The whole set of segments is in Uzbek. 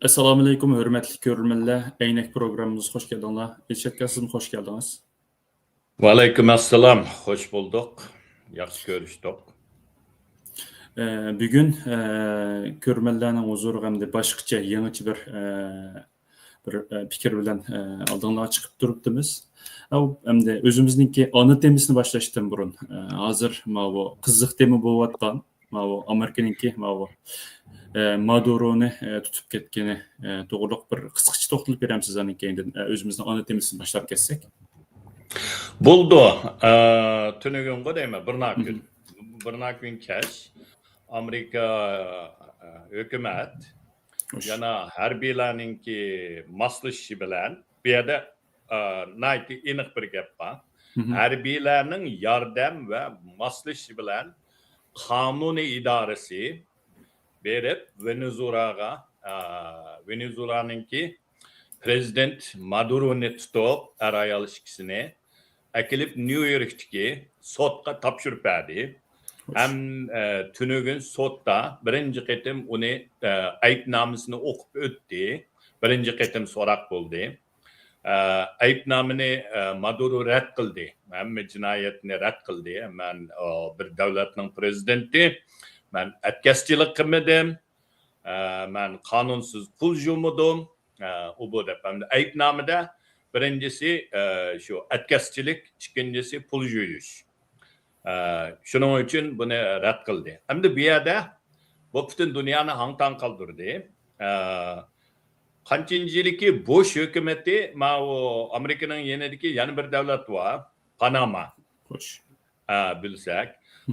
Assalamu alaykum, hörmətli görürmənlər. Eynək proqramımıza xoş gəldiniz. Elşad sizin xoş gəldiniz. Aleyküm assalam, hoş bulduk. Yaxşı görüşdük. Bugün görürmənlərinin huzuru hamda başqaça yeniçi bir fikir bilan aldığınlara çıxıb durubdimiz. Hamda özümüzningki ana temasını başlaşdan burun. Hazır bu qiziq tema bo'layotgan, bu Amerikaningki Maduro'ni tutib ketgani to'g'riliq bir qisqacha to'xtalib beramiz sizlarning keyin o'zimizning ana temasini boshlab ketsak. Buldu. Tünügün deymi? Bir gün keş. Amerika hükümet yana harbiylarninki maslışı bilen bir yerde nayti iniq bir gap var. Harbiylarning yordam ve maslışı bilen kanuni idaresi berip Venezuela'nınki Prezident Maduro'ni tutup araya ilişkisini akilip New York'taki sotqa tapşırıp verdi. Hem tünügün sotda birinci ketim onu ayıpnamasını okup öttü. Birinci ketim sorak buldu. Ayıpnamını Maduro red kıldı. Hem cinayetini red kıldı. Ben bir devletin prezidenti. Ben etkesçilik kılmadım. Ben kanunsuz pul jumudum. O bu da. Ayıpnamada birincisi şu etkesçilik, ikincisi pul juyuş. Şunun için bunu red kıldı. Hem de bir yerde bu bütün dünyanı hangtan kaldırdı. Kaçıncılıki Bush hükümeti Amerika'nın yenideki yeni bir devlet var. Panama. Hoş. Bilsek.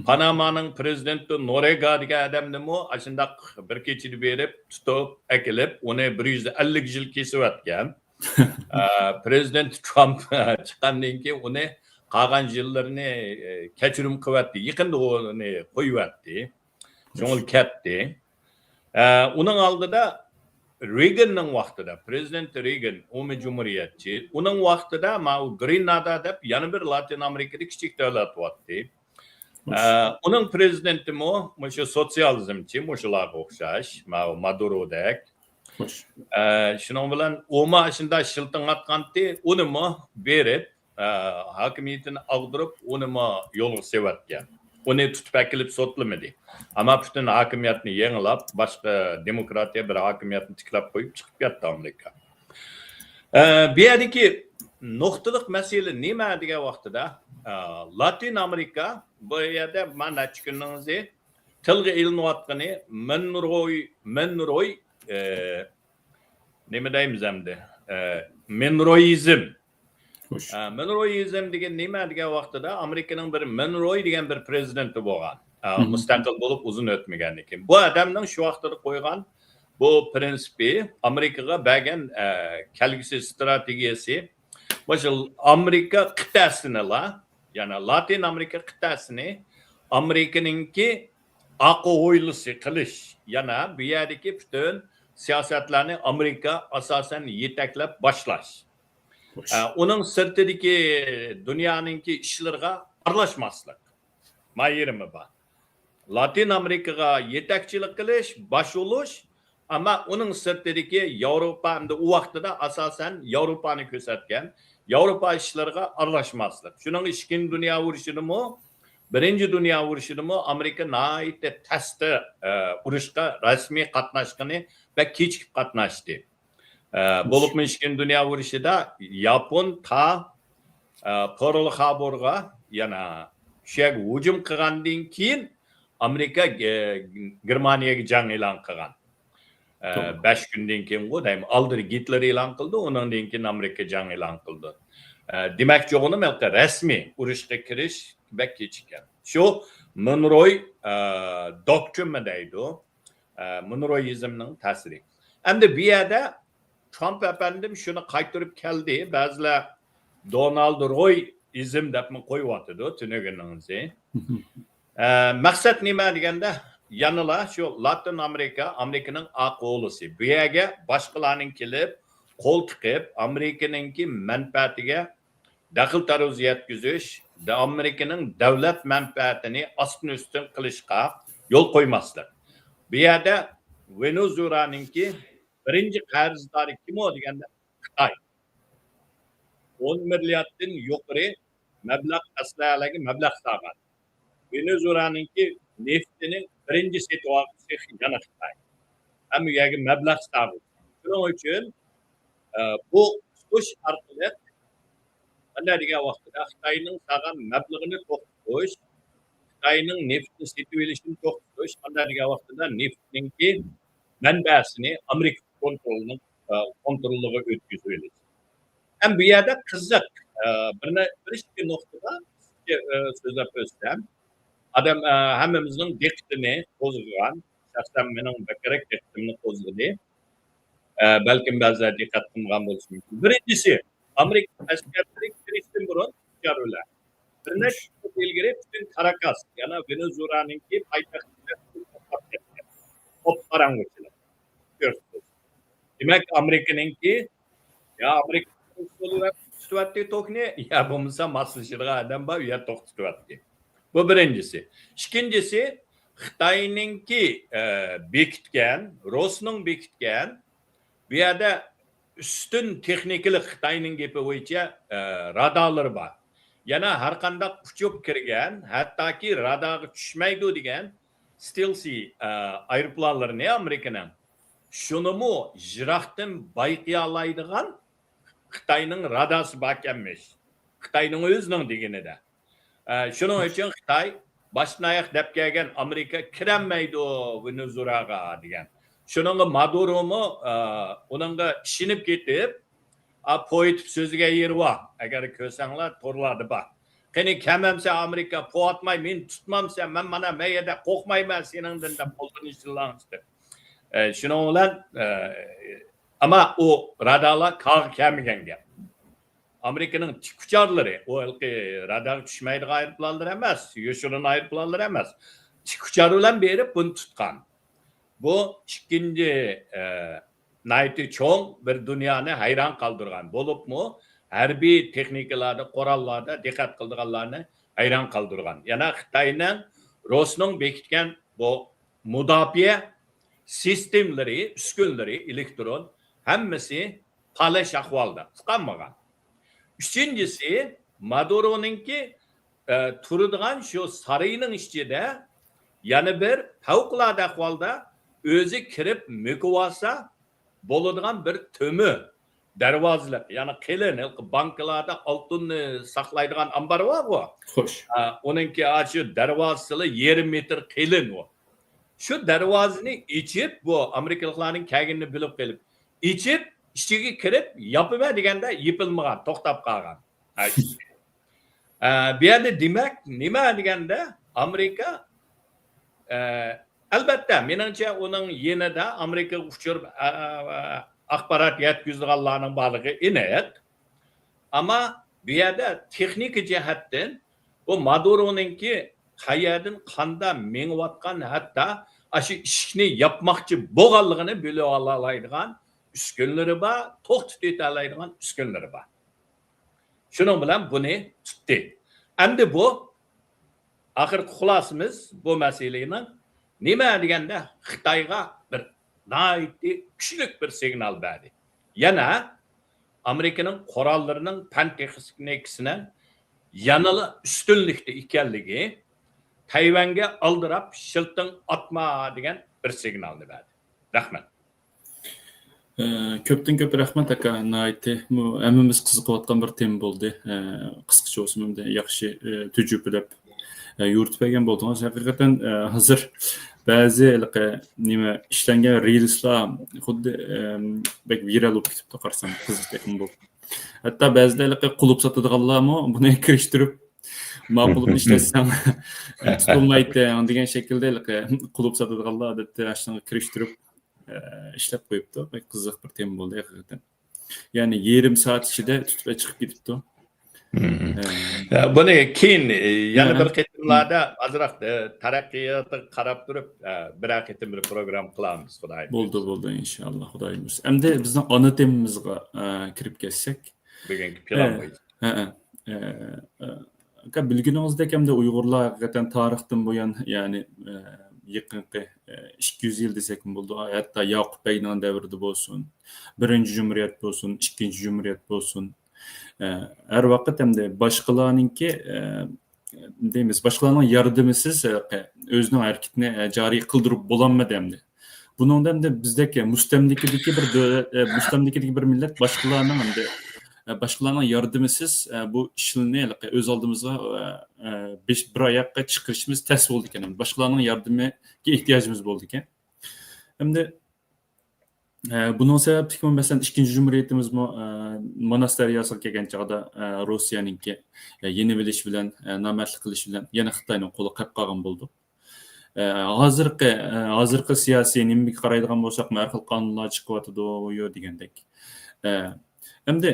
Panama'nın prezidenti Noriega diye adamdı mı? Aslında bir keçini verip tutup ekilip onu 150 yıl kesivetken. Prezident Trump çıkandan ki onu kalan yıllarını keçirim kıvattı. Yıkında onu koyuvattı. Sonra ketti. Onun aldı da Reagan'ın vaxtıda, Prezident Reagan, o cumhuriyetçi. Onun vaxtıda Grenada'da yani bir Latin Amerika'da küçük devlet vardı. Onun prezidenti şu sosyalizmçi, muşular okşaş, Maduro'dak. Şunun bilen oma aşında şıltın atkandı, onu verip, hakimiyetini aldırıp, onu yolu sevetken. Onu tutup ekilip sotlamadı. Ama bütün hakimiyetini yenilap, başka demokratiya bir hakimiyetini tıklap koyup çıkıp yattı Amerika. Bir yerdeki noktalık mesele neyme diye vaxtıda, Latin Amerika, bu yerde ben açıkınızı, tılgı ilini vatkını, Monroy, ne mi deyimiz hem de, Monroyizm. Monroyizm degen neyme diye vaxtıda, Amerika'nın bir Monroy degen bir prezidenti boğan. Müstakil bulup uzun ötmegen ekan. Bu adamның şu vaxtıda koygan bu prinsipi Amerikaga bergen kelgisi stratejisi başıl Amerika kıtasını yani Latin Amerika kıtasını Amerika'nınki aqoylusu kılış yana bir yerdeki bütün siyasetlerini Amerika asasen yeteklep başlaş. Onun sırtındaki dünyanınki işlerine arlaşmaslık. Mayırımı var. Latin Amerika'ya yetekçilik kılış, baş oluş ama onun sırtındaki Avrupa'nda o vaxtıda asasen Avrupa'nı kösetken Avrupa işlerine arlaşmaslık. Şunun İkinci Dünya Vuruşu'nu mu, Birinci Dünya Vuruşu'nu mu Amerika naite testi vuruşka resmi katnaşkını ve keçip katnaştı. Bolup mu İkinci Dünya Vuruşu'da Japon ta Pearl Harbor'a yana hücum kıgandan keyin Amerika Germaniyaga jang e'lon qilgan. 5 kundan keyin deyim aldır Hitler e'lon qildi, undan keyin Amerika jang e'lon qildi. Demak, jo'g'ini rasmiy urushga kirish va kechikkan. Shu Monroy doktrini deydi. Monroyizmning ta'siri. Endi bu yerda Trump efendim şunu qaytarib keldi. Ba'zilar Donald Roy izm deb qo'yyapti, tunuguningizni. Maksat nima deganda yanıla şu Latin Amerika'nın aqo'lisi. Bu yerga boshqalarning kelib, qo'l tiqib, Amerika'ningki manfaatiga daxl tarozi yetkazish, Amerika'nın davlat manfaatini astın üstün qilishga yo'l qo'ymaslik. Bu yerda Venezuela'ningki birinchi qarzdori kim o deganda Xitoy. 10 milliarddan yuqori mablag' aslahalarga mablag' solgan. Venezuelaningki neftini birinchi setib oluvchi yana Xitoy. Hamma yerga mablag' solgan. Shuning uchun bu tutush orqali qanday degan vaqtida Xitoyning solgan mablag'ini to'xtatish, Xitoyning neftni setib olishini to'xtatish, qanday degan vaqtida neftningki manbasini Amerika kontroliga o'tkazib olish. Hem bu yerda qiziq bir ikki nuqtada so'zlab o'tsam, adam hammamizning diqqatini qo'zg'agan, shaxsan mening bakrak diqqatimni qo'zg'adi. Balkim ba'zilar diqqat qilmagan bo'lishi mumkin. Birinchisi, Amerika askarlari kirishdan burun chiqaruvlar. Bir necha yil ilgari butun Karakas, yana Venezuelaningki poytaxtida qop-qorong'ichilik. Demak, Amerikaningki ya Amerika tutyapti tokni, ya bo'lmasa moslashadigan odam bor, ya to'xtatyapti. Bu birincisi. İkincisi, Xitoyningki bekitgan, Rosning bekitgan, bu yerda ustun texnikalik Xitoyning gapi bo'yicha radarlar bor. Yana har qanday uchib kirgan, hattoki radarga tushmaydi degan stealthy aeroplanlarni Amerikaning shunimi jiroqdan bayqiya oladigan Xitoyning radasi bor ekanmish. Xitoyning o'zining deganida. Shuning uchun Xitoy boshdan oyoq deb kelgan Amerika kirolmaydi Venezuelaga degan. Shuningga Maduro'mi uningga ishinib ketib, poyitib so'ziga yerwa. Agar ko'rsanglar to'rlarda bor. Qani kamamsa Amerika po'atmay, men tutmamsa, men mana mayada qo'rqmayman seningdan deb qo'lini ishlanishdi. Shuning bilan ama o radarlar kalk kelmeyen gap. Amerika'nın çıkıcıları, o radar düşmeydiği ayrıplanlar emez, yoşurun ayrıplanlar emez. Çıkıcılarla beri bunu tutkan. Bu ikinci naiti çoğun bir dünyanı hayran kaldırgan. Bolup mu, harbiy texnikalarda, korallarda dikkat kıldırganlarını hayran kaldırgan. Yani Xitoyning Rosning bekitgan bu mudofiya sistemleri, uskunlari, elektron hammasi palash ahvolda, tuqanmagan. Üçüncüsü, Maduro'ningki turadigan shu sarayning ichida yana bir favqulodda ahvolda o'zi kirib mukib olsa bo'ladigan bir to'mi darvozalar, ya'ni qilin bankalarda oltinni saqlaydigan ambar bor. Xo'sh. Uningki shu darvozasi 20 metr qilin u. Şu darvozani ichib, bu Amerikaliklarning kelganini bilib kelib, ichib, ichiga kirib, yopima deganda yopilmagan, to'xtab qolgan. Bu yerda demak, nima deganda Amerika albatta, menimcha uning yanada Amerika uchirib axborot yetkazganlarning borligi aniq. Ammo bu yerda texnik jihatdan bu Maduro'ningki qayerdan qanda mengayotgan hatta aşı ishni yapmoqchi bo'lganligini bilib oladigan uskunlari bor, to'xtatib oladigan uskunlari bor. Shuning bilan buni tutdi. Endi bu axir xulosamiz bu masalaning nima deganda Xitoyga bir nihoyatda kuchli bir signal berdi. Yana Amerikaning qorollarining fan texnikasining yanada ustunlikda ekanligi Tayvanga aldırab shiltin atma degan bir signalni berdi. Rahmat. Köpten köp rahmat aka. Naiti bu hammamiz qiziqayotgan bir tema bo'ldi. Qisqacha olsun ham yaxshi tujubulab yuritib bergan bo'ldingiz. Haqiqatan hozir ba'zi nima ishlangan reelslar xuddi bek viral bo'lib ketibdi qarsam qiziqgan bo'ldi. Hatto ba'zilar qulub sotadiganlarmi buni kirishtirib ma'qul ishlatsam tutulmaydi degan shaklda qulub sotadiganlar odatda ashunga kirishtirib ishlab qo'yibdi. Bek qiziq bir tema bo'ldi haqiqatan. Ya'ni yarim soat ichida tutib chiqib ketibdi. Buni keyin yana bir qitimlarda azroq taraqqiyotga qarab turib bir qitim bir program qilamiz, xudoy. Bo'ldi inshaalloh, xudoy bo'lsa. Endi bizning ona temamizga kirib ketsak, bugungi plan bo'yicha. Bilginingizda hamda Uyg'urlar haqiqatan tarixdan buyon, ya'ni yaqinqi 200 yil desak bo'ldi. Hatto Yoqub Beyning davrida bo'lsin, birinchi Cumhuriyet bo'lsin, ikkinchi Cumhuriyet bo'lsin. Her vaqt hamda boshqalarningki deymiz, boshqalarning yordamisiz o'zining harakatini joriy qildirib bo'lolmadi hamda. Buningdan da bizdagi mustamlikadagi bir millat boshqalarning hamda boshqalarning yordamisiz bu ishni o'z oldimizga bir oyoqqa chiqarishimiz tas bo'ldi ekan. Boshqalarning yordamiga ehtiyojimiz bo'ldi ekan. Hamda bunun sebepli mesela ikinci Cumhuriyetimiz monastir yasal kelgan chog'da Rossiyaningki yeni bilish bilan namatlik qilish bilan yana Xitoyning qo'li qolib qolgan bo'ldi. Hozirgi siyosiy nimga qaraydigan bo'lsak, har xil qonunlar chiqyotdi yo degandek. Endi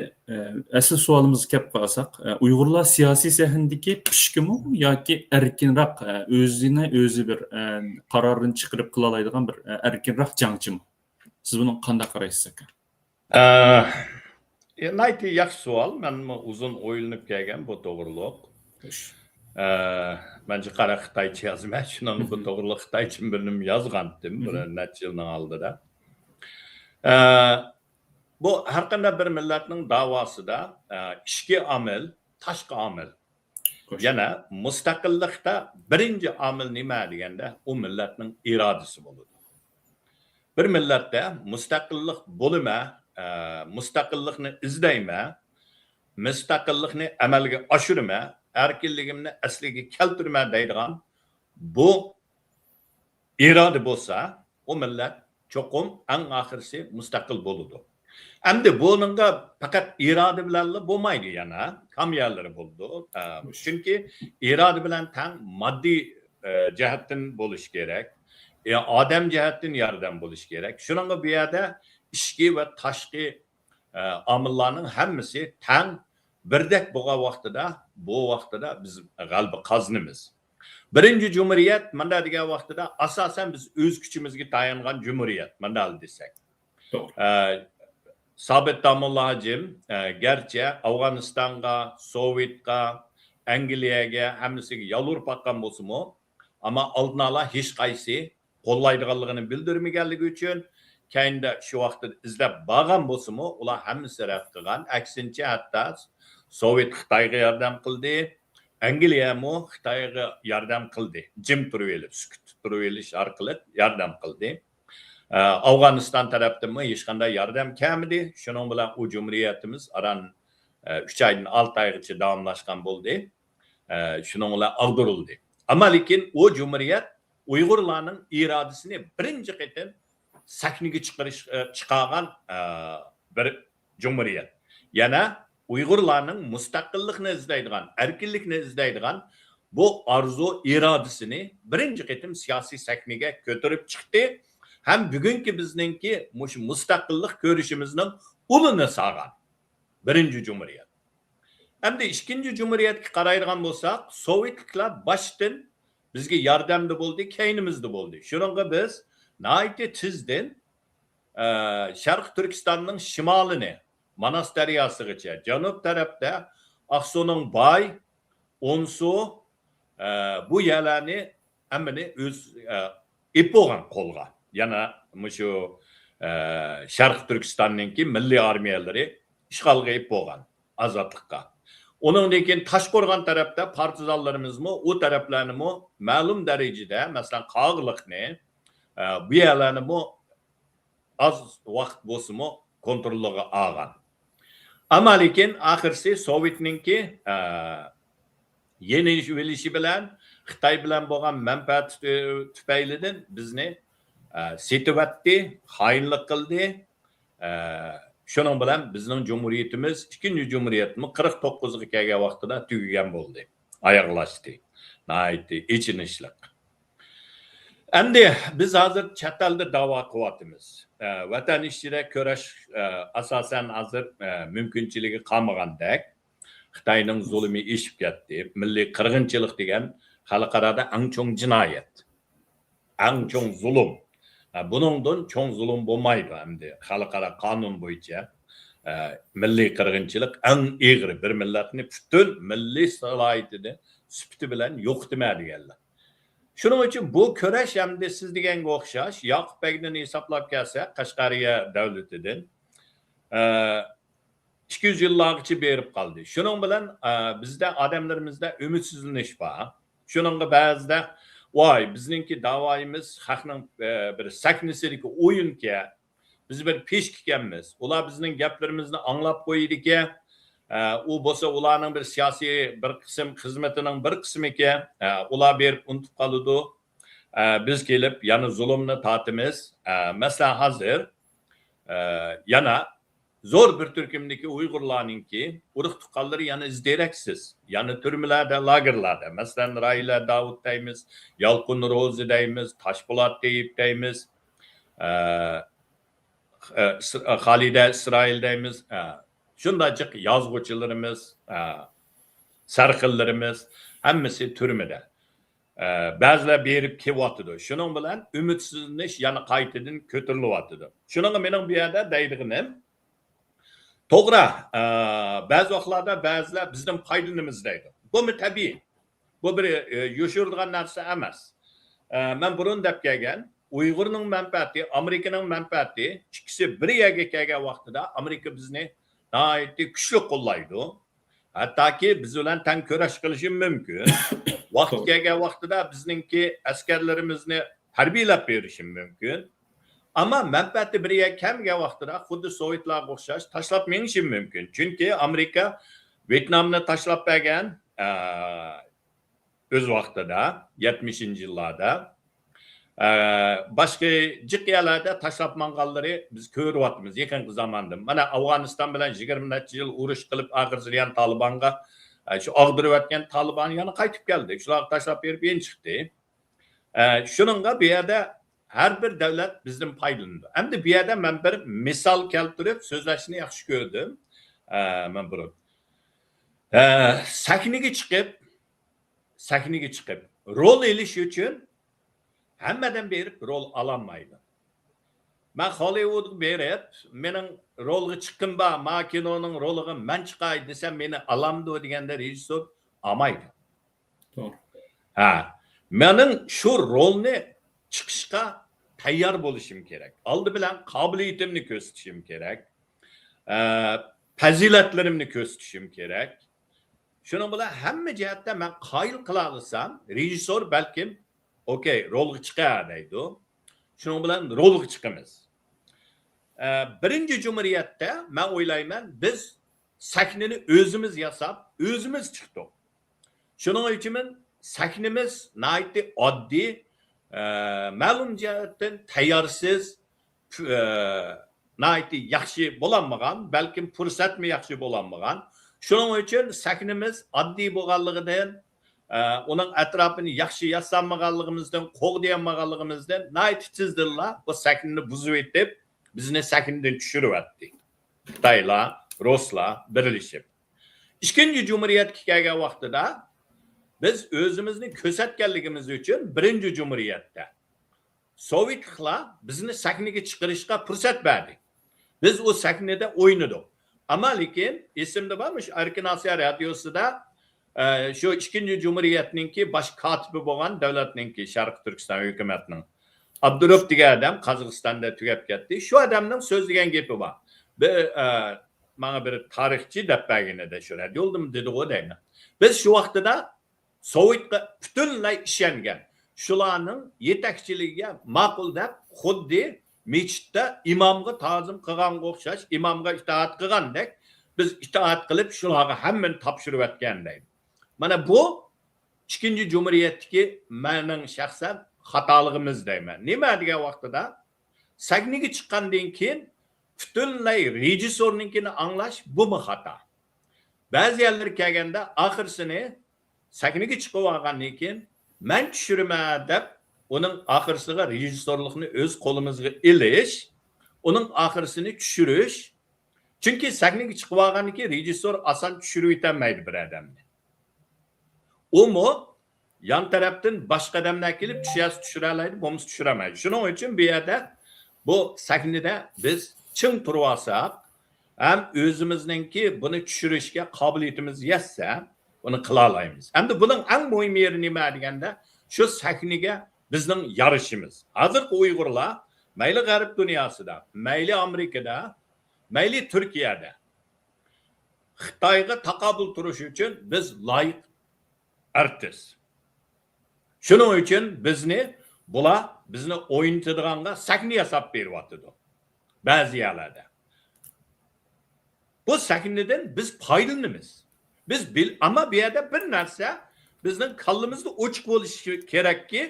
asl savolimizni kelib qarasak, Uyg'urlar siyosiy sahnadagi pishkimi yoki erkinroq o'zi bir qarorini chiqarib qila oladigan bir erkinroq jangchimi? Siz buni qanday qaraysiz aka? Nayti yaxshi savol. Men uzun o'ylanib kelgan bu to'g'riliq. Bence qara Xitoycha yozman. Shundan bu to'g'riliq Xitoycha bilim yozgandim bir necha yilning oldida. Bu har qanday bir millatning davosida ichki omil, tashqi omil. Yana mustaqillikda birinchi omil nima deganda u millatning irodasi bo'ladi. Bir millatda mustaqillik bo'lma, mustaqillikni izlayma, mustaqillikni amalga oshirma, erkinligimni asliga keltirma deydigan bu iroda bo'lsa, o millat cho'qim eng oxirisi mustaqil bo'ladi. Endi buningga faqat iroda bilan bo'lmaydi yana, kamyalari bo'ldi. Chunki iroda bilan tang moddiy jihatdan bo'lish kerak. Odam jihatdan yordam bo'lish kerak. Shuningga bu yerda ichki va tashqi omillarning hammasi tang birdek bo'lgan vaqtida biz g'alaba qozonamiz. Birinchi Cumhuriyet mana degan vaqtida asosan biz o'z kuchimizga tayangan Cumhuriyet mana desak. Sabit Damullah Hacim gerçi Afganistan'a, Sovyetga, Angliyaga hammasiga yolur baqqan bo'lsa-mu, ama oldin ola hech qaysi qo'llaydiganligini bildirmaganligi uchun keyinda shu vaqtda izlab borgan bo'lsa-mu, ular hammasi rad qilgan. Aksincha hatto Sovyet Xitoyga yordam qildi, Angliya mu Xitoyga yordam qildi. Jim turib elib, sukut turib elish orqali yordam qildi. Afganistan tarafdan mı hech qanday yordam kelmadi. Shuning bilan u Cumhuriyetimiz aran 3 oydan 6 oygacha davomlashgan bo'ldi. Shuning bilan ag'dirildi. Ama lekin o Cumhuriyet Uyg'urlarning irodasini birinchi qatim sahnaga chiqargan bir Cumhuriyet. Yana Uyg'urlarning mustaqillikni izlaydigan, erkinlikni izlaydigan bu arzu irodasini birinchi qatim siyosiy sahnaga ko'tarib chiqdi. Hem bugünkü bizningki mustaqillik ko'rishimizning ulini sağan. Birinci Cumhuriyet. Hem de ikinci Cumhuriyetga qaraydigan bo'lsak, Sovyetliklar baştan bizga yordamda bo'ldi, keynimizda bo'ldi. Shuningga biz nayti tizdan Sharq Turkistonning shimolini, Manas daryosigacha, janub tarafda Aqsuning Bay, Onsu bu yerlarni hammani o'z ip bo'lgan qo'lga. Yana şu Sharq Turkistonninki milliy armiyalari ishg'olga ip bo'lgan, azodlikka. Onundan keyin Toshqo'rg'on tarafda partizanlarimizmi, o taraflarni ma'lum darajada, masalan, Qog'liqni, bu yerlarni az vaqt bo'lsa-mu kontrolga olgan. Ama lekin oxirisi Sovyetninki yenilishi bilan Xitoy bilan bo'lgan manfaat tufaylidan bizni setivatdi, hainlik qildi. Shuning bilan bizning Cumhuriyetimiz, ikinci Cumhuriyetimiz 49'ga kelgan vaqtida tugagan bo'ldi. Oyoqlashdi. Nayti ichinishlik. Endi biz hozir chet elda da'vo qilyapmiz. Vatan ishida kurash asosan hozir mumkinchiligi qolmagandek. Xitoyning zulmi eshib ketdi. Milliy qirg'inchilik degan xalqarada eng cho'ng jinoyat. Eng cho'ng zulm. Buningdan cho'ng zulm bo'lmaydi endi xalqaro qonun bo'yicha milliy qirg'inchilik eng og'ir bir millatni butun milliy salohiyatini sifati bilan yo'qotma deganlar. Shuning uchun bu kurash hamda siz deganga o'xshash Yoqub Bekdan hisoblab kelsa Qashqariya davlatidan 200 yillargacha berib qoldi. Shuning bilan bizda odamlarimizda ümidsizlanish bor. Shuningga ba'zida voy bizningki davoyimiz xalqning bir saknisidagi o'yinga biz bir peshkikanmiz. Ular bizning gaplarimizni anglab qo'yidiki, u bo'lsa ularning bir siyosiy bir qism xizmatining bir qismi ekan, ular berib unutib qoladi. Biz kelib yana zulmni tortimiz. Masalan hozir yana zo'r bir turkumdagi Uyg'urlarningki urug' tuqqanlari yana izderaksiz. Yana turmalarda, lagerlarda. Masalan Raila Davud deymiz, Yalqin Ro'zi deymiz, Toshpo'lat deymiz. Xalida İsrail deymiz. Shundaychiq yozuvchilarimiz, sarxillarimiz hammasi turmada. Ba'zilar berib kelyapti. Shuning bilan umidsizdanish yana qaytadan ko'tarilyapti. Shuning mening bu yerda deydiganim to'g'ri, ba'zi vaqtlarda ba'zilar bizning foydalanimiz deydi. Bu tabiiy. Bu bir yoshirdigan narsa emas. Men burun deb kelgan Uyg'urning manfaati, Amerikaning manfaati ikkisi bir yerga kelgan vaqtida Amerika bizni nihoyatda kuchli qo'llaydi. Hattoki biz bilan tang kurash qilishi mumkin. Vaqt kelgan vaqtida bizningki askarlarimizni harbiylab berishi mumkin. Ama manfaati bir yerga kelgan vaqtida xuddi Sovetlarga o'xshash tashlab menishi mumkin. Chunki Amerika Vyetnamni tashlab bergan o'z vaqtida 70-yillarda boshqa jiqyalarda tashlab manganlari biz ko'ryapmiz yaqinqi zamonda. Mana Afg'oniston bilan 20 necha yil urush qilib oxirida ham Talibanga shu og'dirayotgan Taliban yana qaytib keldi. Shular tashlab berib yen chiqdi. Shuningga bu yerda har bir davlat bizdan foydalandi. Endi bu yerda men bir misol keltirib so'zlashni yaxshi ko'rdim. Men burun sahnaga chiqib rol elish uchun hammadan berib rol ololmaydi. Men Hollywood berib, mening rolga chiqqim bor, ma kinoning roliga men chiqay desam meni olamdi deganda rejissor olmaydi. To'g'ri. Mening shu rolni chiqishga tayyor bo'lishim kerak. Oldi bilan qobiliyatimni ko'rsatishim kerak. Fazilatlarimni ko'rsatishim kerak. Shuning bilan hamma jihatdan men qoyil qila olsam, rejissor balkim okey, rolga chiqar deydi. Shuning bilan rolga chiqamiz. Birinchi Cumhuriyatda men o'ylayman, biz sahnani o'zimiz yasab, o'zimiz chiqdik. Shuning uchun sahnamiz nihoyatda oddiy, ma'lum jihatdan tayyorsiz, nihoyatda yaxshi bo'lmagan, balkim fursatmi yaxshi bo'lmagan. Shuning uchun sahnamiz oddiy bo'lganligidan, uning atrofini yaxshi yasanmaganligimizdan, qo'g'dayolmaganligimizdan nihoyatda tezda bu sahnani buzib etib, bizni sahnadan tushiryapti. Xitoylar, Ruslar birlashib. Ikkinchi Cumhuriyatga kelgan vaqtida biz o'zimizni ko'rsatganligimiz uchun birinchi Cumhuriyatda Sovetlar bizni sahnaga chiqarishga fursat berdi. Biz o sahnada o'ynadik. Ama lekin esimda bormi, Erkin Osiyo radiosida shu ikkinchi Cumhuriyatninki bosh kotibi bo'lgan davlatninki Sharq Turkiston hukumatining Abdurov degan odam Qozog'istonda tugab ketdi. Shu odamning so'zlagan gapi bor. Mana bir tarixchi deb berganida shu radioldimi dedi o deyman. Biz shu vaqtida Sovetga butunlay ishongan. Shularning yetakchiligiga ma'qul deb xuddi mechitda imomga ta'zim qilganga o'xshash, imomga itoat qilgandek biz itoat qilib shularga hammani topshirib o'tganday. Mana bu ikkinchi Cumhuriyatdagi mening shaxsan xatoligimiz deyman. Nima degan vaqtida sahnaga chiqqandan keyin butunlay rejissorninkini anglash bu xato. Ba'zi yerlar kelganda oxirsini sahnaga chiqib olgandan keyin men tushiraman deb onun oxirisiga rejissorlikni o'z qo'limizga ilish, onun oxirisini tushirish. Chunki sahnaga chiqib olgandan keyin rejissor oson tushirib etolmaydi bir odamni. Umu yan tarafdan boshqa odamlar kelib tushira oladi, bo'lmasa tushiramaydi. Shuning uchun bu yerda bu sahnada biz chin turib olsak, ham o'zimizningki buni tushirishga qobiliyatimiz yetsa, buni qila olamiz. Endi buning eng muhim yeri nima deganda, Şu sahniga bizning yarışimiz. Hozirgi Uyg'urlar mayli g'arb dunyosida, mayli Amerikada, mayli Turkiyada Xitoyga taqobil turish uchun biz loyiq artist. Shuning uchun bular bizni o'yintirganga sahna yasab beryapti. Ba'zi yerlarda. Bu sahnadan biz foydalanamiz. Ama bir yerda bir narsa bizning qalbimizda ochiq bo'lishi kerakki,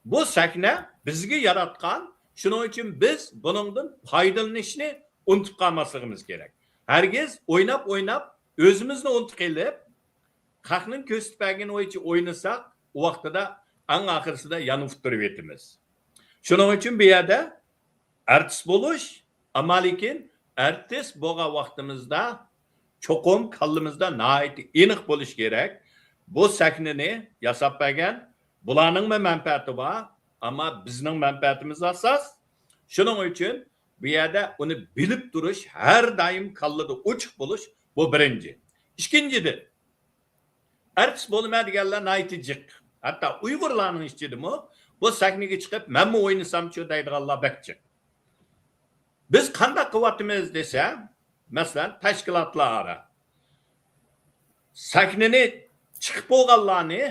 bu sahna bizga yaratgan, shuning uchun biz buningdan foydalanishni unutib qolmasligimiz kerak. Hargiz o'ynab o'zimizni unutib kelib, xalqning ko'rsatgan o'yicha o'ynasak, u vaqtida eng oxirsida yanib turib yetimiz. Shuning uchun bu yerda artist bo'lish, ammo lekin artist bo'lgan vaqtimizda cho'qim qalbimizda nihoyat aniq bo'lish kerak. Bu sahnani yasab bergan bularning manfaati bor, ammo bizning manfaatimiz asos. Shuning uchun bu yerda uni bilib turish, har doim qalbida ochiq bo'lish bu birinchi. Ikkinchidir. Artist bo'lmaydiganlar nihoyat jiq. Hatto Uyg'urlarning ichidimi bu sahnaga chiqib, men mi o'ynasam-chi deydiganlar bakchiq. Biz qanday qilyapmiz desa, masalan, tashkilotlar ara sahnani chiqib bo'lganlarni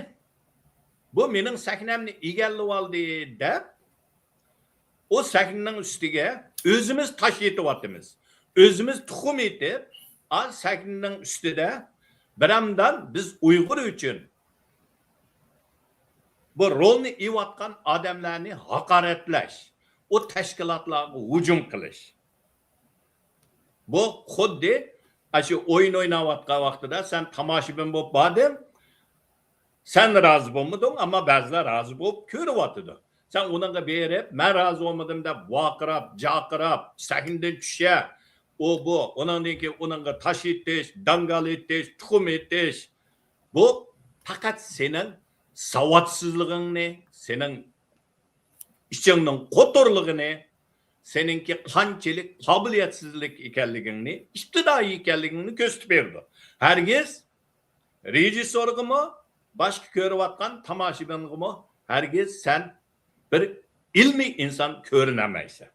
bu mening sahnamni egallab oldi deb o sahnaning ustiga o'zimiz tosh yetyapmiz. O'zimiz tuxum etib, a sahnaning ustida biramdan biz Uyg'ur uchun bu rolni iyotgan odamlarni haqoratlash, o tashkilotlarga hujum qilish. Bu xuddi shu o'yin o'ynayotgan vaqtida sen tomoshabin bo'lib bording, sen rozi bo'lmading, ammo ba'zilar rozi bo'lib ko'ryapti. Sen unga berib, men rozi bo'lmadim deb vaqirab, jaqirab, sahnadan tusha, bu, undan keyin unga tosh etish, dangal etish, tuxum etish. Bu faqat sening savodsizligingni, sening ichingning qo'torligini, seninki qanchalik qobiliyatsizlik ekanligingni, iqtidoriy ekanligingni ko'rsatib berdi. Hargiz rejissorgimi, boshqa ko'rayotgan tomoshabingimi, hargiz sen bir ilmiy inson ko'rinamaysan.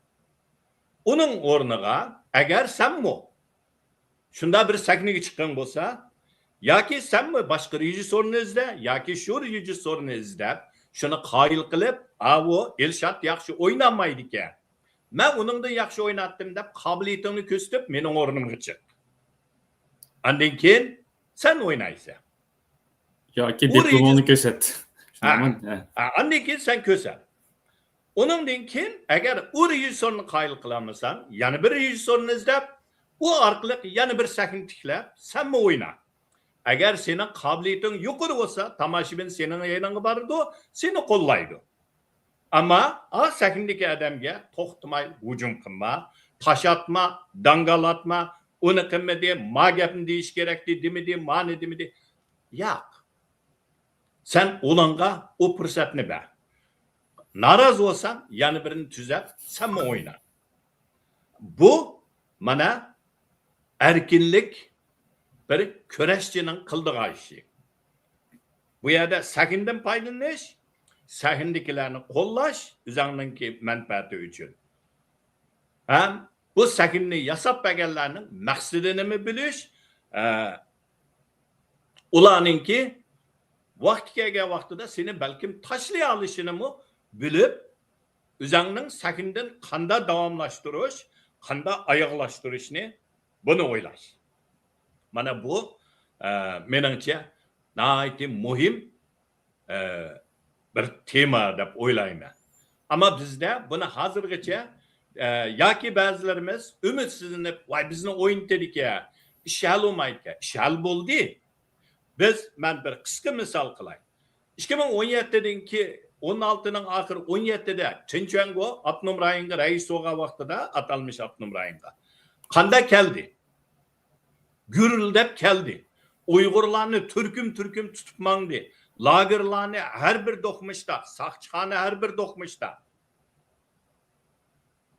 Uning o'rniga agar senmi shunda bir sahnaga chiqqan bo'lsa, yoki senmi boshqa rejissorni izla, yoki shu rejissorni izlab, shuni qoyil qilib, "Avo Elshad yaxshi o'ynamaydi ekan. Men uningdan yaxshi o'ynatdim" deb qobiliyatingni ko'rsatib, mening o'rnimga chiq. Undan keyin sen o'ynaysan. Yoki diplomini ko'rsat. Undan keyin sen ko'rsat. Uningdan keyin agar u rejissorni qoyil qilamasan, yana bir rejissorni izlab, u orqali yana bir sahna tiklab, senmi o'yna. Agar sening qobiliyating yuqori bo'lsa, tomoshabin sening yaningga boradi, seni qo'llaydi. Ammo a sahnadagi odamga to'xtamay hujum qilma, tosh atma, dangalatma, uni qilmadi, ma gapni deyish kerak demidi, ma'ni demidi. Yo'q. Sen ularga o fursatni ber. Naraz bo'lsan, yana birini tuzab, senmi o'yna. Bu mana erkinlik bir kurashchining qildigan ishi. Bu yerda sahndan foydalanish, sahndagilarni qo'llash o'zingizning manfaati uchun. Ham bu sahnani yasab berganlarning maqsadini bilish, ularningki vaqt kelgan vaqtida seni balkim tashlay olishini bilib, o'zingning sahndan qanday davomlashtirish, qanday oyoqlashtirishni buni o'ylash. Mana bu meningcha nihoyat muhim bir tema deb o'ylayman. Ammo bizda buni hozirgacha yoki ba'zilarimiz umidsizlanib, "Voy bizni o'yintirdik-a, ish hal bo'lmaydi-a." Ish hal bo'ldi. Men bir qisqa misol qilay. 2017-danki 16ning oxiri 17da Chinchuango avtonom rayonga rais bo'lgan vaqtida atalmish avtonom rayonga qanday keldi? Gürüldep keldi. Uyg'urlarni turkum tutib mangdi. Lagerlarni har bir do'qmishda, saqchixona har bir do'qmishda.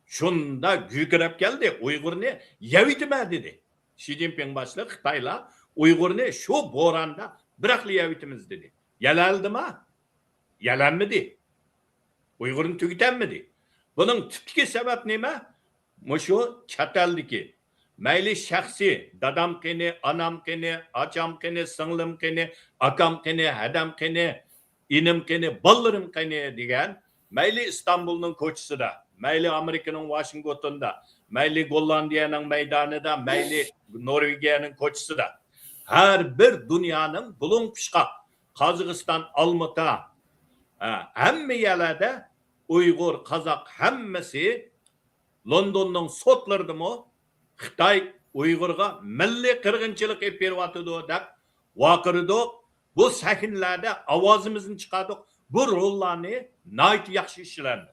Shunda gurkirab keldi. Uyg'urni yavitma dedi. Xi Jinping boshliq Xitoylar Uyg'urni shu bo'ronda biraqli yavitimiz dedi. Yalaldimi? yalanmidi. Uyg'urni tugatanmidi. Buning tipdagi sabab nima? Mushu chet eldagi mayli shaxsiy dadam qani, anam qani, acham qani, singlim qani, akam qani, hadam qani, inim qani, balllarım qani degan mayli İstanbul'un ko'chisida, mayli Amerikaning Washingtonda, mayli Gollandiyaning maydonida, mayli Norvegiyaning ko'chisida, har bir dunyoning bulung pishqaq, Qozog'iston, Almata, hamma yerlarda Uyg'ur, Qozoq hammasi Londonning sotlaridimi Xitoy Uyg'urga milliy qirg'inchilik qilib beryotidi deb vaqirdi. Bu sahnlarda ovozimizni chiqardik. Bu rollarni nayt yaxshi ishlardi.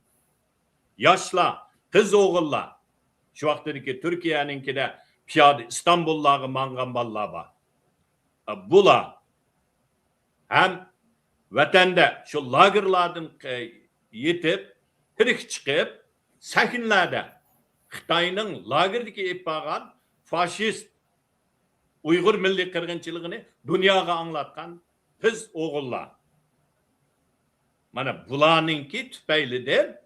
Yoshlar, qiz o'g'illar, shu vaqtdagi Turkiyaninkida piyoda İstanbullarga mangan bolalar bor. Bular ham vatanda shu lagerlardan yetib, tirik chiqib, sahnlarda Xitoyning lagerdagi epagan faşist Uyg'ur milliy qirg'inchiligini dunyoga anglatgan qiz o'g'illar. Mana bularninki tufaylidan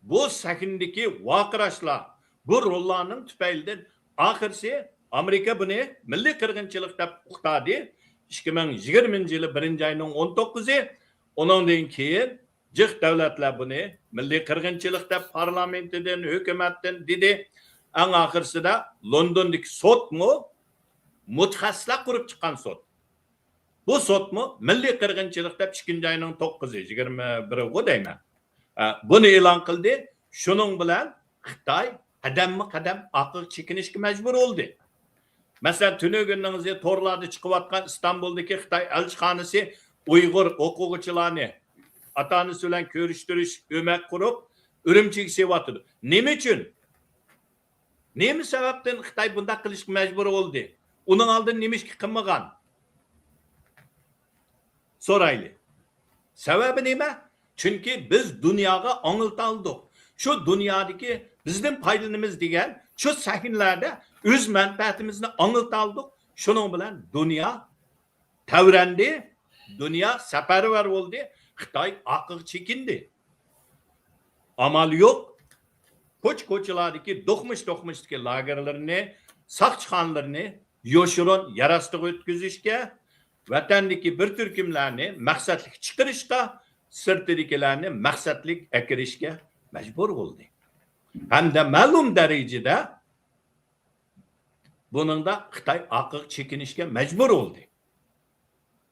bu sahnadagi vaqirashlar, bu rollarning tufaylidan oxirsi Amerika buni milliy qirg'inchilik deb uqtadi. 2020-yili 1-oyning 19-i, undan keyin jiq davlatlar buni milliy qirg'inchilik deb parlamentdan, hukumatdan dedi. Eng oxirsida Londondagi sotmi mutaxassislar qurib chiqqan sot. Bu sotmi milliy qirg'inchilik deb 2-oyning 9-i, 21-i deyman. Buni e'lon qildi. Shuning bilan Xitoy qadamma-qadam aql chekinishga majbur bo'ldi. Masalan, tunuguningizda to'rlarda chiqayotgan İstanbuldagi Xitoy elchixonasi Uyg'ur o'quvchilarni ota-onasi bilan ko'rishtirish o'mak qurib, Urumchiga sevyotdi. Nima uchun? Nima sababdan Xitoy bunday qilishga majbur bo'ldi? Uning oldin nima ish qilmagan? So'rayli. Sababi nima? Chunki biz dunyoga angltaldik. Shu dunyodagi bizning foydalanimiz degan shu sahnlarda o'z manfaatimizni angltaldik. Shuning bilan dunyo tavrandi, dunyo safarvar bo'ldi. Xitoy aql chekindi. Amal yo'q. Ko'ch-ko'chalardagi do'qmish-do'qmishdagi lagerlarni, saqchixonlarni yoshirin yarastiga o'tkazishga, vatandagi bir turkumlarni maqsadlik chiqarishga, sirtidagilarni maqsadlik akirishga majbur bo'ldi. Hamda ma'lum darajada buningda Xitoy aql chekinishga majbur bo'ldi.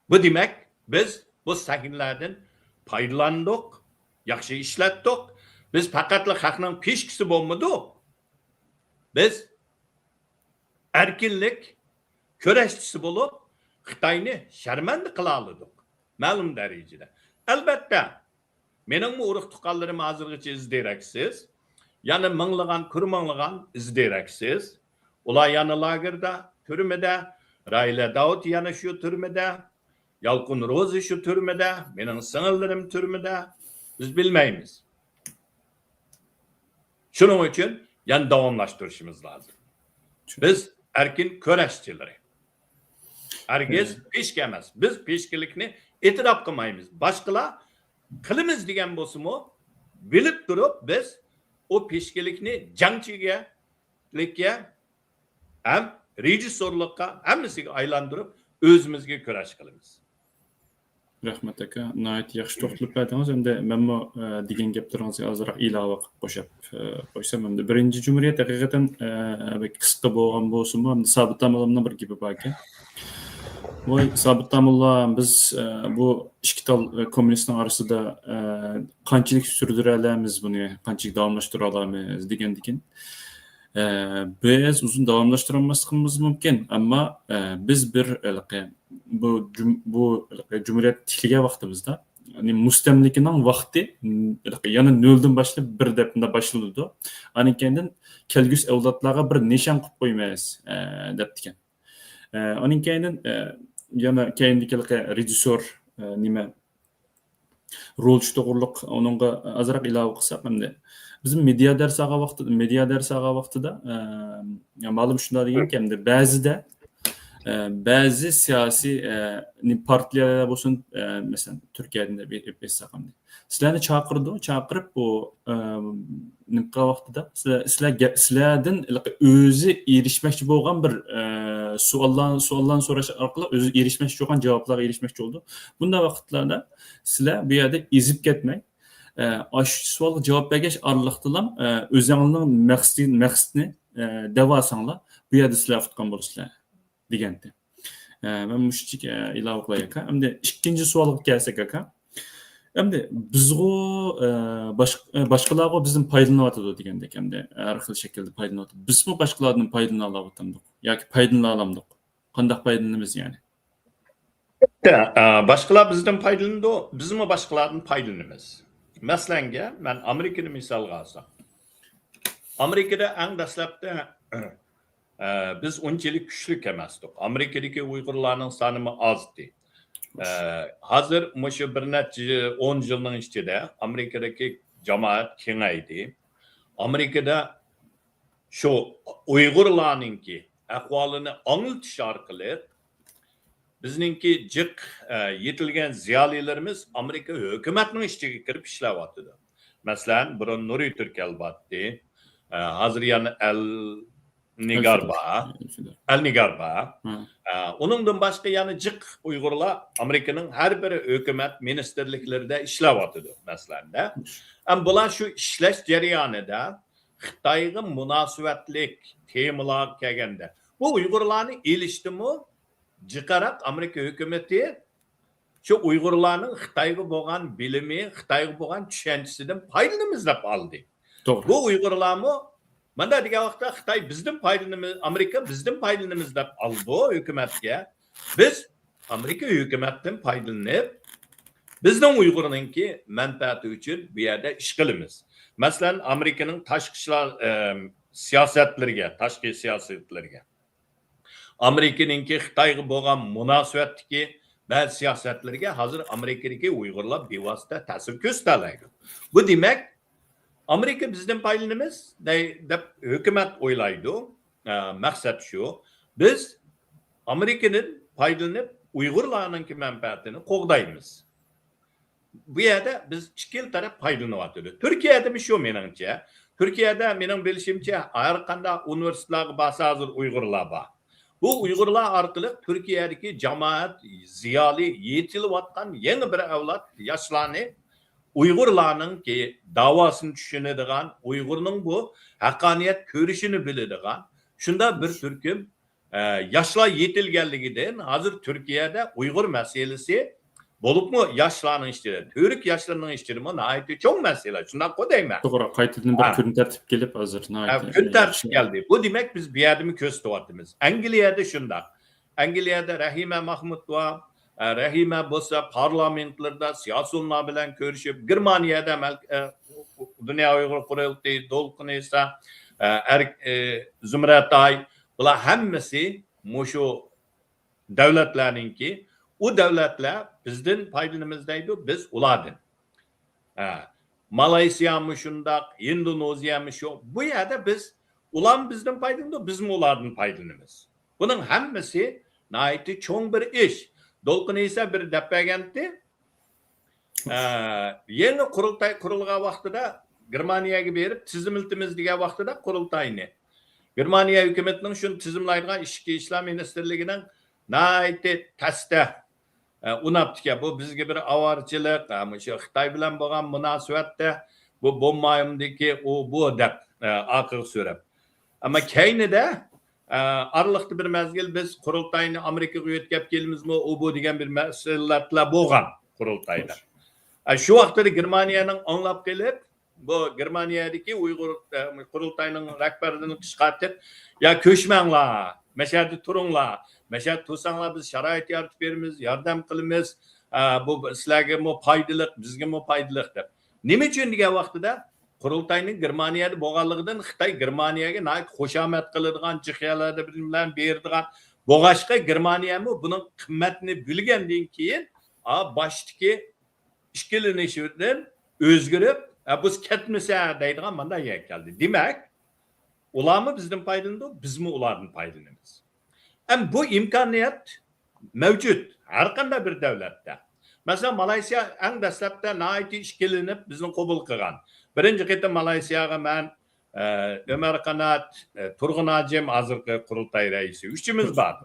Bu demak, biz bu sahnlardan foydalandik, yaxshi ishlatdik. Biz faqatla xalqning peshkisi bo'lmadik. Biz erkinlik kurashchisi bo'lib, Xitoyni sharmanda qila oldik. Ma'lum darajada. Albatta, mening urug' tuqqanlarim hozirgacha izdiraksiz. Yana minglagan, kurmanglagan izdiraksiz. Ular yana lagerda, turmada, Rayla Davut yana shu turmada, Yalqin Rozi shu turmada, mening singillarim turmada. Biz bilmaymiz. Shuning uchun yana davomlashtirishimiz lozim. Biz erkin kurashchilar. Hargiz peshka emas. Biz peshkilikni e'tirof qilmaymiz. Boshqalar qilamiz degan bo'lsa-mu, bilib turib biz o peshkilikni jangchiga ham rejissorlikqa hammasiga aylantirib o'zimizga kurash qilamiz. Rahmat aka, nihoyat yaxshi to'xtalib aytdingiz. Endi menmo degan gaplaringizga ozroq ilova qilib qo'shib qo'ysam, endi birinchi jumhuriyat haqiqatan qisqa bo'lgan bo'lsa-mu, endi Sobit Tamullaning bir gapi bor ekan. Voy, Sobit Tamulla, biz bu ikki tal kommunistning orasida qanchalik sürdüre olamiz buni, qanchalik davomlashtira olamiz degan. Biz uzun davomlashtirmasligimiz mumkin, ammo biz bir bu Cumhuriyet tikilgan vaqtimizda, ya'ni mustamlikaning vaqti yana 0dan boshlab 1 deb boshlanadi. Anan keyin kelgusi avlodlarga bir nishon qo'yib qo'ymaymiz debdikan. Anan keyin yana keyindagi rejissor nima rolchi to'g'riliq uningga azroq ilova qilsak hamda bizim media dersi vaqtida ma'lum shunday deganki, ba'zida Bazı siyasi partiyalar olsun, mesela Türkiye'de bir sakın. Sizlerni çağırıp bu nimqa vaqtida sizlerden özü erişmekçi bolgan bir suallan soraş arqılı özü erişmekçi olan cevaplara erişmekçi oldu. Bunda vaqtlarda sizler bir yerde ezip ketmey, aş sual cevap bergeç arlıqtılam özüňiň maqsadini devasaňlar bu yerde sizler tutgan bolyslar degende. Ben müştik ilave kılayaka. Hem ikinci sualık gelsek aka. Hem bizgo başkalarga bizim paylanıwatydy degende hem her xil şekilde paylanıwatydy. Biz mi başkalardan paylanalawatydyk yoki paylanalalamdyk? Qandaq paylanymyz yani? Başkalar bizden paylandı, biz mi başkalardan paylanymyz? Meselenge, ben Amerika'nı misalga alsam. Amerika'da en dastlapda biz onçelik güçlük emasdik. Amerika'daki Uygurlarning sanımı azdı. Hazır muşu bir neçe 10 yılın içinde Amerika'daki cemaat kengaydi. Amerika'da şu Uygurlarninki ahvalını anıltış arkalı bizninki cık yetilgen ziyalilerimiz Amerika hükümetinin içine kirip işlevatıdı. Mesela burun Nuri Türkel battı. Hazır yani El-Nigarba. Onundan başka yani cık Uygurlar Amerika'nın her bir hükümet ministerliklerinde işlevatıdı mesela. Ama bular şu işleş cereyanında Xitayga münasebetlik temalar kelgende. Bu Uygurlarning iliştimi cıkarak Amerika hükümeti şu Uygurlarning Xitayga bo'lgan bilimi, Xitayga bo'lgan tushunchasidan foydalanib aldı. Doğru. Bu Uygurlarmı manda degan vaqtda Xitoy bizden paylanimiz, Amerika bizden paylanimiz deb aldı hükümetke. Biz Amerika hükümetinden paylanıp bizden Uygurlarninki menfaati üçün bir yerde iş qilamiz. Mesela Amerika'nın tashqi siyasetleriga. Amerika'nınki Xitoyga bo'lgan munosabatdagi ba'zi siyasetleriga hozir Amerikadagi Uygurlar bevosita ta'sir ko'rsatadi. Bu demak Amerika bizden paylanimiz deb hukumat o'ylaydi. Maqsad shu. Biz Amerika'nın paylanıp Uygurlarninki menfaatini qo'g'daymiz. Bu yerde biz ikili taraf paydalanyapti. Türkiye'de mi şu menimce? Türkiye'de benim bilişimce her qanday üniversiteler basa hazır Uygurlar var. Bu Uygurlar arkalı Türkiye'deki cemaat, ziyali, yetilayotgan yeni bir avlat yaşlarını Uygurlarning ki davasını düşünediğen, Uygur'un bu hakaniyet görüşünü bilediğen, şunda bir Türk'üm yaşlar yetilgenliginden hazır Türkiye'de Uygur meselesi bolup mu yaşlarının işleri, Türk yaşlarının işleri mi naiti çok mesele. Şundan kodayım. Doğru. Kayıtlı'nın bir kürün tertip gelip hazır. Kürün tertip geldi. Bu demek biz bir yerdimi köstüvatımız. Angliya'da şunda. Angliya'da Rahime Mahmut var. Rahime Bosa parlamentlarda siyasullar bilen görüşüp Germanya'da Dünya Uygur Kurultayı Dolkunuysa Zümretay bunlar hemmesi muşu devletlerinki o devletler bizden paylanımızdaydı, biz ulardan. Malaysiya mı şundak, Endonezya mı şu. Bu yerde biz ulan bizden paylandı, biz mi ulardan paylanımız. Bunun hemmesi naiti çoğun bir iş. Dolkun ise bir depegenti. Yeni kurultay kurulga vaxtıda Germaniyaga berip tizimiltimiz degan vaxtıda kurultayni. Germaniya hükümetinin şunu tizimlaydigan Ichki ishlar ministerligining naiti tasda unaptiki bu bizga bir avarchilik, shu Xitoy bilan bo'lgan munosabatda bu bo'lmaymdiki u bu deb aql so'rab. Ammo keynida araliqda bir mezgil biz qurultayni Amerikaga yetkazib kelamizmi, u bu degan bir masalalar bo'lgan qurultayda. Shu vaqtda Germaniyaning anglab kelib, bu Germaniyadagi Uyg'ur qurultayning rahbarini chiqartib, ya ko'chmanglar, mashada turinglar. Meşet tutsanglar biz şarait yaratib beramiz, yordam qilamiz. Bu sizlarga mo foydali, bizga mo foydali deb. Nima uchun degan vaqtida qurultayning Germaniyada bo'lganligidan Xitoy Germaniyaga nayt xushomat qiladigan jihalarda bilan beradigan bo'g'ashqa Germaniyami buning qimmatini bilgandan keyin boshdagi ishkilanishidan o'zgarib, biz ketmasa deydigan manda keldi. Demak, ularmi bizdan foydalanadi, bizmi ulardan foydalanamiz. Hem bu imkoniyat mevcut her qanday bir davlatda. Mesela Malaysiya en dastlabda nihoyatda ishkilinib bizni qabul qilgan. Birinchi qatam Malaysiyaga men Ömer Qanat, Turg'un Ajim hozirgi qurultay raisi uchimiz bor.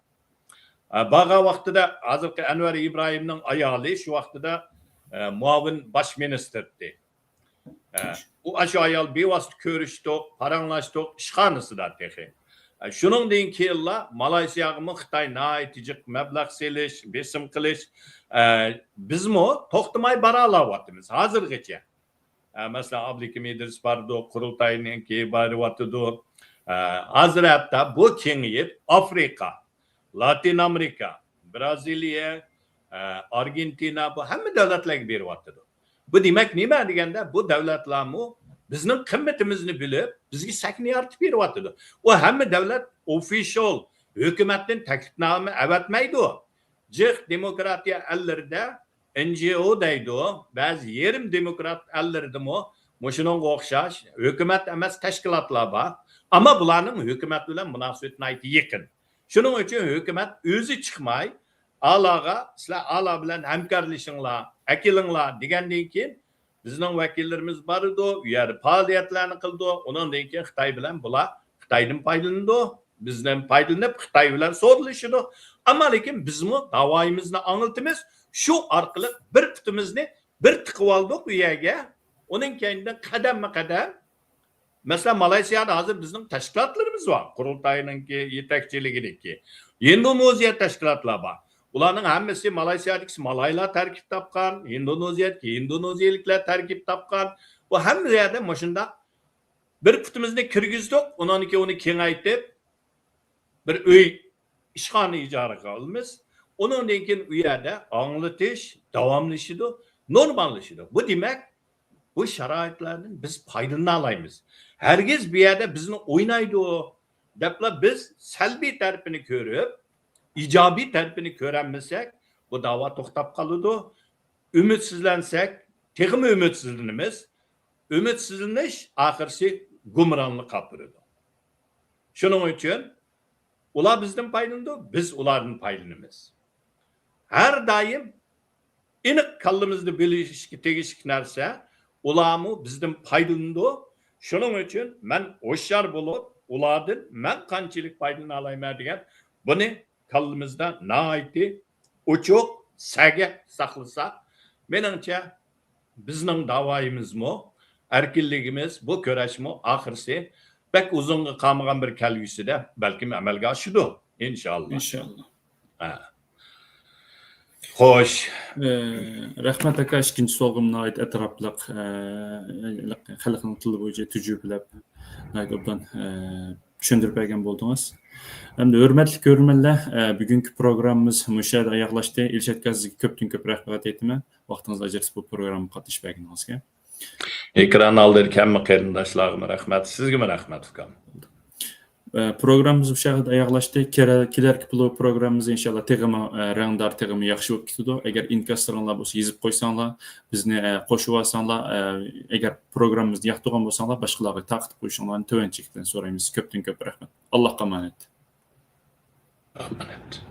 Baga vaqtida hozirgi Anvar Ibrohimning ayoli shu vaqtida muavin bosh ministerdi. U shu ayol bevosita ko'rishdik, paranglashdik ishxonasida texi. Shuningdan keyin Malaysiyaga Xitoy nihoyatda jiq mablag' selish, besim qilish bizmi to'xtamay bora olyapmiz hozirgacha. Mesela Abdülhakim İdris bardı, Kurultay'ınki barıvatıdı. Hazır hatta bu kengiyip Afrika, Latin Amerika, Brezilya, Argentina bu hem devletler bir vatıdı. Bu demek ne degende bu devletler mu bizim kıymetimizni bilip bizgi sakni artıp bir vatıdı. O hem devlet official hükümetin teklifname evetmeydi o. Cık demokratiya ellerde NGO deydi o. Bazı yerim demokrat ellerdi o. Muşunun okşaş, hükümet emas teşkilatlar var. Ama bularının hükümet bilen münasebetine ait yakın. Şunun için hükümet özü çıkmay, Allah'a, sizler Allah bilen hemkarlışınlar, ekilinler degenden ki bizning vakillerimiz bardı o, yer faaliyetlerini kıldı o. Onun deyin ki Xitay bilen bular, Xitay'ın paylandı o. Bizden paylanıp Xitay bilen soruluşudu. Ama lekin bizmi davayimizni anıltımız, şu arkalı bir pütümüzni bir tıkıp aldık bu yerge. Onun kendinden kadem kadem. Mesela Malaysiya'da hazır bizim teşkilatlarımız var. Kurultay'ınki, yetekçiliğindeki. Endonezya teşkilatları var. Ulanın hemmesi Malaysiya'daki Malaylar terkip tapkan, Endonezya'daki Endonezyalıklar terkip tapkan. Bu hem yerde başında bir pütümüzni kirgizdik. Ondan ki onu kengaytıp bir öy işhanı icara kaldığımız. Onun için üyede anlatış devamlaşıdı, normallaşıdı. Bu demek bu şaraitlerden biz payını alayımız. Herkes bir yerde bizimle oynaydı o. Depla biz selbi tarafını görüp, icabi tarafını görenmesek bu dava toxtab kalıdı. Ümitsizlensek, tekimi ümitsizliğimiz, ümitsizleniş ahirsi gumranlık kapırdı. Şunun için ular bizden paylandı, biz ulardan paylanımız. Her daim inik kallımızda bilişki tegişik narsa ulamı bizden paylandı. Şunun için ben hoşyar bulup ulardan ben kançilik payını alayım degan bunu kallımızda naiti uçuk sage saklasa menimce bizning davayımız mı erkinligimiz bu köreş mi ahirsi pek uzun kalmagan bir kelgisi de belki amelga aşıdı inşallah. İnşallah. Hoş. Rahmat aka ikinci soğumuna ait etraplıq xalqın tili boyunca tücübləb obdan düşündürüp bergen boldunuz. Hem de hürmetli görürmenler bugünkü programımız müşahede ayaklaştı. İlşet Gazi'ye köptün köp rahmet etme. Vaxtınızda acırız bu programı katış bergenizge. Ekran alırken mi qarindoshlarıma rahmat, sizga mi rahmat ukam. Programımız bu şekilde ayaklaştı. Kelerki bu programımız inşallah tegimi rangdar tegimi yaxşı bo'lib ketadi. Eğer inkaslarınlar bo'lsa yezip qo'ysanglar, bizni qo'shib olsanglar, eğer programımızda yoqtirgan bo'lsanglar, boshqalarga taqib qo'yishinglarni tovanchikdan so'raymiz. Ko'pdan ko'p rahmat. Allohga emanet. Emanet.